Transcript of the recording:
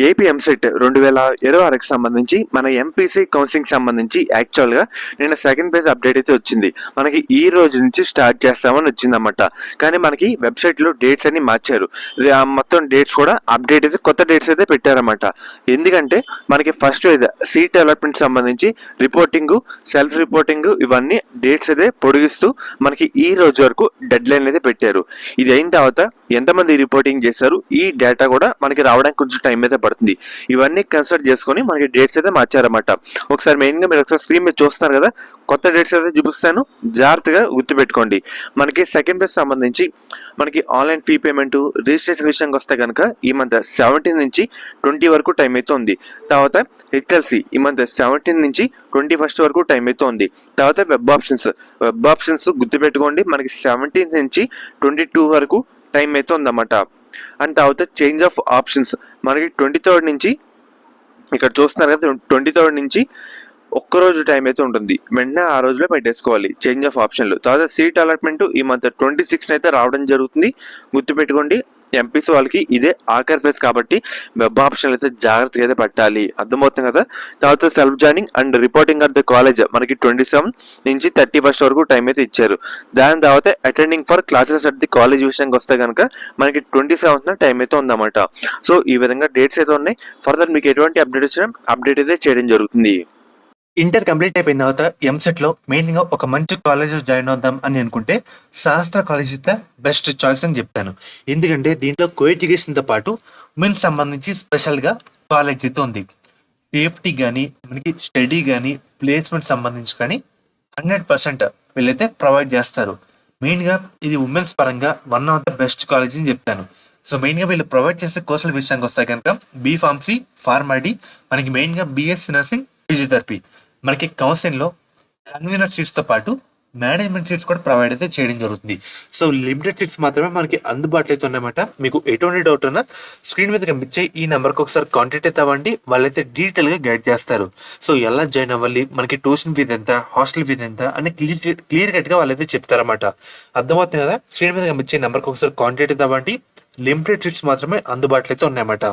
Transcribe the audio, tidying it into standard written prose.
AP EAMCET 2026కి సంబంధించి మన MPC counselling సంబంధించి యాక్చువల్గా నిన్న సెకండ్ పేజ్ అప్డేట్ అయితే వచ్చింది. మనకి ఈ రోజు నుంచి స్టార్ట్ చేస్తామని వచ్చిందన్నమాట. కానీ మనకి వెబ్సైట్లో డేట్స్ అన్ని మార్చారు. మొత్తం డేట్స్ కూడా అప్డేట్ అయితే కొత్త డేట్స్ అయితే పెట్టారన్నమాట. ఎందుకంటే మనకి ఫస్ట్ పేజ్ సీట్ అలాట్మెంట్ సంబంధించి రిపోర్టింగ్, సెల్ఫ్ రిపోర్టింగ్ ఇవన్నీ డేట్స్ అయితే పొడిగిస్తూ మనకి ఈ రోజు వరకు డెడ్ లైన్ అయితే పెట్టారు. ఇది అయిన తర్వాత ఎంతమంది రిపోర్టింగ్ చేశారు, ఈ డేటా కూడా మనకి రావడానికి కొంచెం టైం అయితే పడుతుంది. ఇవన్నీ కన్సిడర్ చేసుకొని మనకి డేట్స్ అయితే మార్చారన్నమాట. ఒకసారి మెయిన్గా మీరు ఒకసారి స్క్రీన్ మీద చూస్తున్నారు కదా, కొత్త డేట్స్ అయితే చూపిస్తాను, జాగ్రత్తగా గుర్తుపెట్టుకోండి. మనకి సెకండ్ పేజ్ సంబంధించి మనకి ఆన్లైన్ ఫీ పేమెంట్ రిజిస్ట్రేషన్ విషయంకి వస్తే కనుక ఈ మంత్ 17 నుంచి 20 వరకు టైం అయితే ఉంది. తర్వాత హెచ్ఎల్సి ఈ మంత్ 17 నుంచి 21 వరకు టైం అయితే ఉంది. తర్వాత వెబ్ ఆప్షన్స్ గుర్తుపెట్టుకోండి, మనకి 17 నుంచి 22 వరకు టైం అయితే ఉందన్నమాట. అండ్ తర్వాత చేంజ్ ఆఫ్ ఆప్షన్స్ మనకి 23rd నుంచి, ఇక్కడ చూస్తున్నారు కదా 23rd నుంచి ఒక్కరోజు టైం అయితే ఉంటుంది. వెంటనే ఆ రోజులో పెట్టేసుకోవాలి చేంజ్ ఆఫ్ ఆప్షన్లు. తర్వాత సీట్ అలాట్మెంట్ ఈ మంత్ 26 అయితే రావడం జరుగుతుంది. గుర్తుపెట్టుకోండి, ఎంపీసీ వాళ్ళకి ఇదే ఆఖరి ఫేజ్ కాబట్టి వెబ్ ఆప్షన్లు అయితే జాగ్రత్తగా అయితే పెట్టాలి. అర్థమవుతుంది కదా. తర్వాత self joining and reporting at the college మనకి 27 నుంచి 31 వరకు టైం అయితే ఇచ్చారు. దాని తర్వాత attending for classes at the college విషయానికి వస్తే కనుక మనకి 27th టైం అయితే ఉందన్నమాట. సో ఈ విధంగా డేట్స్ అయితే ఉన్నాయి. ఫర్దర్ మీకు ఎటువంటి అప్డేట్ వచ్చినా అప్డేట్ అయితే చేయడం జరుగుతుంది. ఇంటర్ కంప్లీట్ అయిపోయిన తర్వాత ఎంసెట్ లో మెయిన్ గా ఒక మంచి కాలేజ్ జాయిన్ అవుదాం అని అనుకుంటే శాస్త్ర కాలేజ్ అయితే బెస్ట్ చాయిస్ అని చెప్తాను. ఎందుకంటే దీంట్లో కోఎడ్యుకేషన్ తో పాటు ఉమెన్ సంబంధించి స్పెషల్ గా కాలేజ్ అయితే ఉంది. సేఫ్టీ కానీ మనకి స్టడీ కానీ ప్లేస్మెంట్ సంబంధించి కానీ 100% వీళ్ళైతే ప్రొవైడ్ చేస్తారు. మెయిన్ గా ఇది ఉమెన్స్ పరంగా one of the best college అని చెప్తాను. సో మెయిన్ గా వీళ్ళు ప్రొవైడ్ చేసే కోర్సుల విషయానికి వస్తే కనుక బీ ఫార్మసీ, ఫార్మాడీ, మనకి మెయిన్ గా బిఎస్సీ నర్సింగ్, ఫిజియోథెరపీ, మనకి కౌన్సిలింగ్ లో కన్వీనర్ సీట్స్ తో పాటు మేనేజ్మెంట్ సీట్స్ కూడా ప్రొవైడ్ అయితే చేయడం జరుగుతుంది. సో లిమిటెడ్ సీట్స్ మాత్రమే మనకి అందుబాటులో అయితే ఉన్నాయన్నమాట. మీకు ఎటువంటి డౌట్ ఉన్నా స్క్రీన్ మీద కనిపించే ఈ నెంబర్కి ఒకసారి కాంటాక్ట్ అయితే అవ్వండి. వాళ్ళైతే డీటెయిల్ గా గైడ్ చేస్తారు. సో ఎలా జాయిన్ అవ్వాలి, మనకి ట్యూషన్ ఫీజు ఎంత, హాస్టల్ ఫీజు ఎంత అని క్లియర్ కట్ గా వాళ్ళైతే చెప్తారన్నమాట. అర్థమవుతుంది కదా. స్క్రీన్ మీద కనిపించే నెంబర్కి ఒకసారి కాంటాక్ట్ అయితే అవ్వండి. లిమిటెడ్ సీట్స్ మాత్రమే అందుబాటులో అయితే ఉన్నాయన్నమాట.